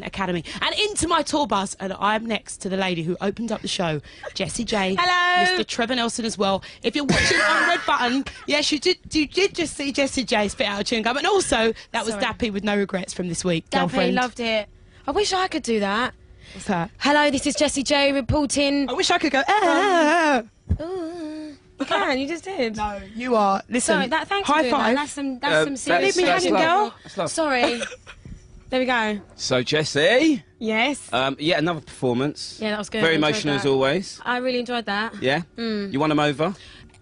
Academy and into my tour bus, and I'm next to the lady who opened up the show, Jessie J. Hello, Mr. Trevor Nelson as well. If you're watching on Red Button, yes, you did just see Jessie J spit out a chewing gum, and also that was Dappy with No Regrets from this week. Dappy, Girlfriend. loved it. I wish I could do that. What's that? Hello, this is Jessie J reporting. I wish I could go. You can, you just did. No, you are. Listen, sorry, thanks high for doing five. that. That's some serious. Leave me hanging, girl. Sorry. There we go. So, Jessie. Yes. Yeah, another performance. Yeah, that was good. Very emotional as always. I really enjoyed that. Yeah? You won them over?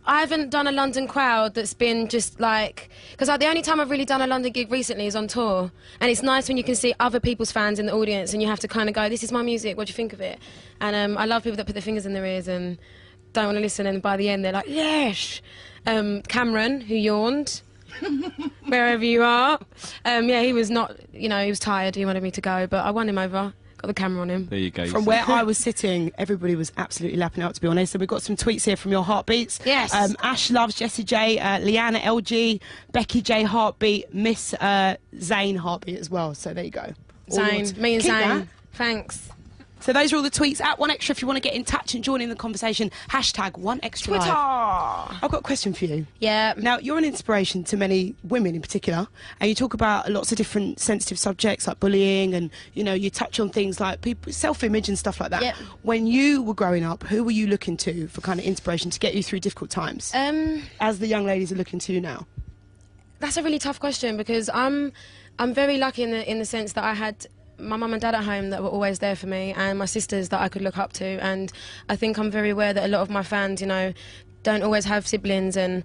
I haven't done a London crowd that's been just like... Because the only time I've really done a London gig recently is on tour. And it's nice when you can see other people's fans in the audience and you have to kind of go, this is my music, what do you think of it? And I love people that put their fingers in their ears and don't want to listen, and by the end they're like, yes! Cameron, who yawned... wherever you are. Yeah, he was not, he was tired, he wanted me to go, but I won him over, got the camera on him. There you go. From where I was sitting, everybody was absolutely lapping out, to be honest. And we've got some tweets here from your heartbeats. Yes. Ash loves Jessie J, Leanna LG, Becky J heartbeat, Miss Zane heartbeat as well. So there you go. Zane, me and Keep Zane. that. Thanks. So those are all the tweets at 1xtra if you want to get in touch and join in the conversation. Hashtag 1xtra Twitter. Live. I've got a question for you. Yeah. Now, you're an inspiration to many women in particular, and you talk about lots of different sensitive subjects like bullying, and, you touch on things like people, self-image and stuff like that. Yep. When you were growing up, who were you looking to for kind of inspiration to get you through difficult times? As the young ladies are looking to you now. That's a really tough question because I'm very lucky in the sense that I had my mum and dad at home that were always there for me, and my sisters that I could look up to. And I think I'm very aware that a lot of my fans, don't always have siblings, and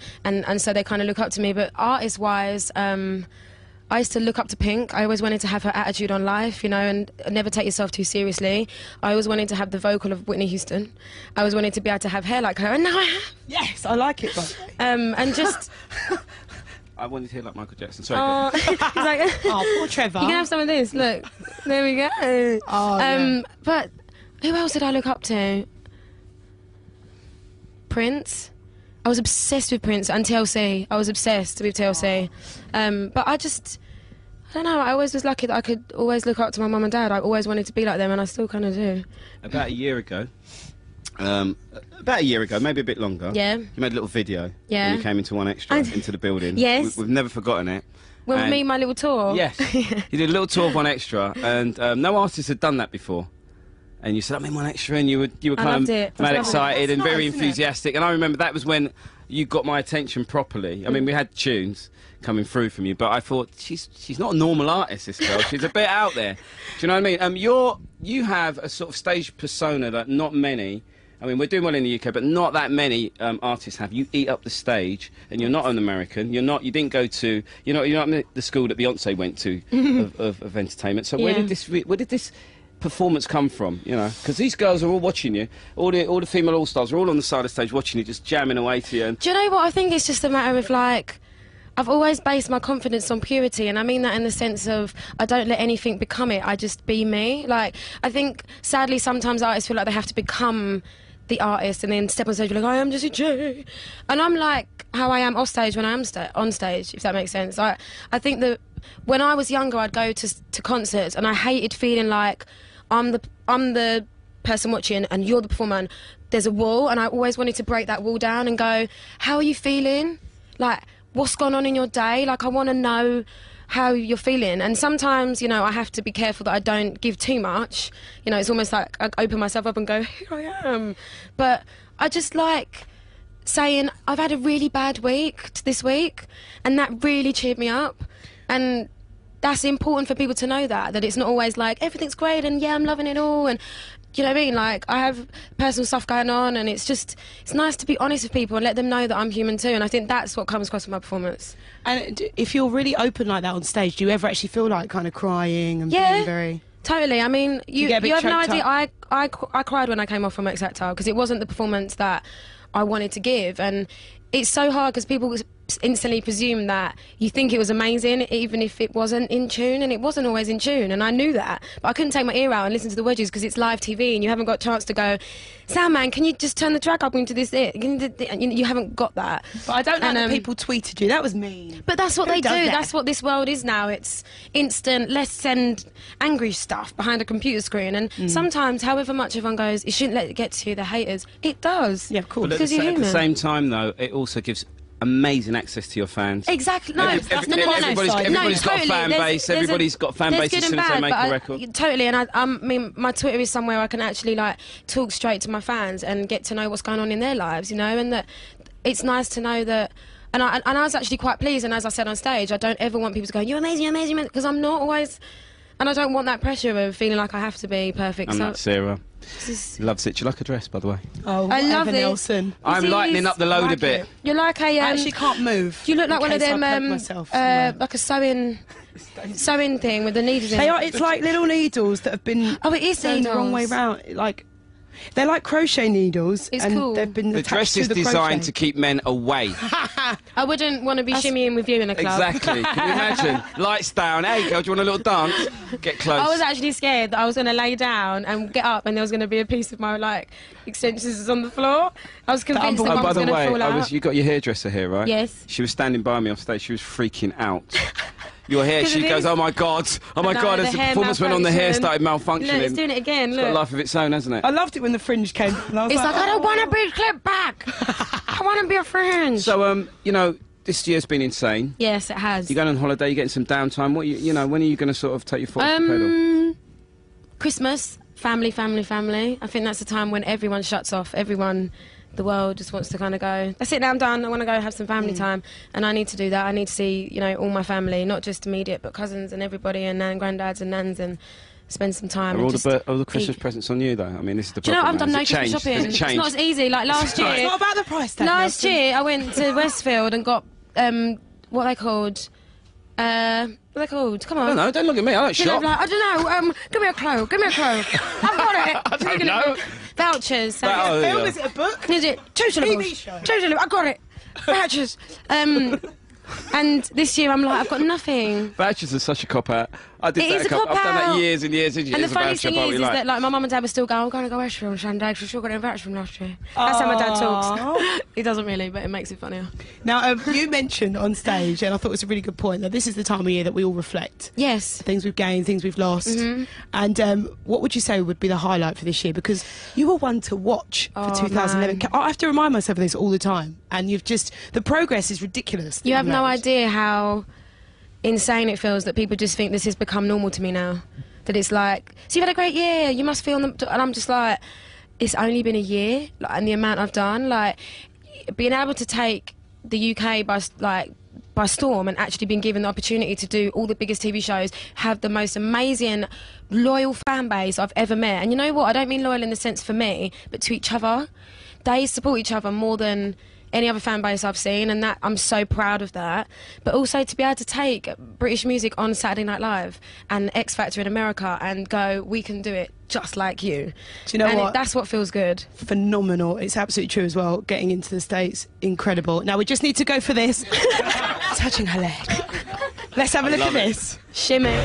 so they kind of look up to me. But artist-wise, I used to look up to Pink. I always wanted to have her attitude on life, and never take yourself too seriously. I always wanted to have the vocal of Whitney Houston. I always wanted to be able to have hair like her, and now I have. Yes, I like it. And just... I wanted to hear like Michael Jackson. Sorry. He's like, oh, poor Trevor. You can have some of this. Look, there we go. Oh, yeah. But who else did I look up to? Prince. I was obsessed with Prince and TLC. I was obsessed with TLC. But I don't know. I always was lucky that I could always look up to my mum and dad. I always wanted to be like them, and I still kind of do. About a year ago, maybe a bit longer. Yeah. You made a little video. Yeah. When you came into 1xtra into the building. Yes. We've never forgotten it. When me, my little tour. Yes. You did a little tour of 1xtra, and no artist had done that before. And you said, I'm in 1xtra, and you were kind of mad excited and very enthusiastic. And I remember that was when you got my attention properly. I mean, we had tunes coming through from you, but I thought she's not a normal artist, this girl. She's a bit out there. Do you know what I mean? You have a sort of stage persona that not many. I mean, we're doing well in the UK, but not that many artists have. You eat up the stage, and you're not an American. You didn't go to. You're not the school that Beyonce went to of entertainment. So where did this performance come from? Because these girls are all watching you. All the female all stars are all on the side of the stage watching you, just jamming away to you. And do you know what? I think it's just a matter of I've always based my confidence on purity, and I mean that in the sense of I don't let anything become it. I just be me. I think sadly sometimes artists feel like they have to become the artist and then step on stage and be like, I am Jessie J. And I'm like how I am off stage when I am on stage, if that makes sense. I think that when I was younger, I'd go to concerts and I hated feeling like I'm the person watching and you're the performer and there's a wall, and I always wanted to break that wall down and go, how are you feeling? What's gone on in your day? I want to know how you're feeling. And sometimes, I have to be careful that I don't give too much. It's almost like I open myself up and go, here I am. But I just like saying, I've had a really bad week this week, and that really cheered me up. And that's important for people to know that it's not always like, everything's great and yeah, I'm loving it all. And you know what I mean? I have personal stuff going on, and it's nice to be honest with people and let them know that I'm human too, and I think that's what comes across in my performance. And if you're really open like that on stage, do you ever actually feel like kind of crying and being very... Totally. I mean, you have no idea. Up? I cried when I came off from xtra because it wasn't the performance that I wanted to give, and it's so hard because instantly presume that you think it was amazing even if it wasn't in tune, and it wasn't always in tune, and I knew that, but I couldn't take my ear out and listen to the wedges because it's live TV and you haven't got a chance to go, Soundman, can you just turn the track up into this you haven't got that. But I don't know that people tweeted you. That was mean. But that's what they do. That's what this world is now. It's instant, let's send angry stuff behind a computer screen, and sometimes however much everyone goes, it shouldn't let it get to you, the haters, it does. Yeah, of course. But at the same time though, it also gives amazing access to your fans. Exactly. No, everybody's got a fan base. Everybody's got a fan base as soon as they make a record. Totally, and I mean, my Twitter is somewhere I can actually like talk straight to my fans and get to know what's going on in their lives, you know, and that it's nice to know that. And I was actually quite pleased, and as I said on stage, I don't ever want people to go, you're amazing, because I'm not always, and I don't want that pressure of feeling like I have to be perfect. I'm not Sarah. Loves it. Do you like a dress, by the way? Oh, I love it. Nelson. I'm lightening up the load a bit. You're like a. I actually can't move. You look like one of them, like a sewing thing with the needles in it. They are. It's like little needles that have been. Oh, it is turned the wrong way round. Like. They're like crochet needles, it's and cool. They've been the dress is designed to keep men away. I wouldn't want to be shimmying with you in a club. Exactly. Can you imagine? Lights down. Hey, girl, do you want a little dance? Get close. I was actually scared that I was going to lay down and get up, and there was going to be a piece of my like extensions on the floor. I was convinced that one was going to fall out. You got your hairdresser here, right? Yes. She was standing by me off stage. She was freaking out. Your hair, she goes, oh my God, as the performance went on, the hair started malfunctioning. Look, it's doing it again, look. It's got a life of its own, hasn't it? I loved it when the fringe came. And I was it's like, I don't want to be clipped back. I want to be a fringe. So, you know, this year's been insane. Yes, it has. You're going on holiday, you're getting some downtime. What, you know, when are you going to sort of take your foot off the pedal? Christmas, family. I think that's the time when everyone shuts off, the world just wants to kind of go, that's it, now I'm done, I want to go have some family time, and I need to do that. I need to see, you know, all my family, not just immediate, but cousins and everybody, and granddads and nans, and spend some time. Are all the Christmas presents on you, though? I mean, this is the problem. Do you know, I've done no Christmas shopping. It's not as easy. Like last year... It's not about the price tag. Last year, I went to Westfield and got, what are they called? What are they called? Come on. Don't look at me, I don't shop. Like, I don't know, give me a clue. I've got it. I don't know. Vouchers. Is it a book? Is it? 2 syllables. TV show. 2 syllables. I got it. Vouchers. And this year I'm like, I've got nothing. Vouchers are such a cop-out. I did It that is a cop-out. I've done that years and years and years. And the funny thing is that like my mum and dad were still going, I'm going to go Westfield on Sunday because we still got a voucher from last year. That's how my dad talks. He doesn't really, but it makes it funnier. Now, you mentioned on stage, and I thought it was a really good point, that this is the time of year that we all reflect. Yes. Things we've gained, things we've lost. And what would you say would be the highlight for this year? Because you were one to watch for 2011. Man. I have to remind myself of this all the time. And the progress is ridiculous. You have no idea how insane it feels that people just think this has become normal to me now. That it's like, so you've had a great year, you must feel... And I'm just like, it's only been a year, like, and the amount I've done, like, being able to take the UK by storm and actually being given the opportunity to do all the biggest TV shows, have the most amazing, loyal fan base I've ever met. And you know what? I don't mean loyal in the sense for me, but to each other. They support each other more than any other fan base I've seen, and that I'm so proud of that. But also to be able to take British music on Saturday Night Live and X Factor in America and go, we can do it just like you. Do you know what? That's what feels good. Phenomenal. It's absolutely true as well. Getting into the States, incredible. Now we just need to go for this. Touching her leg. Let's have a look at this. Shimmy.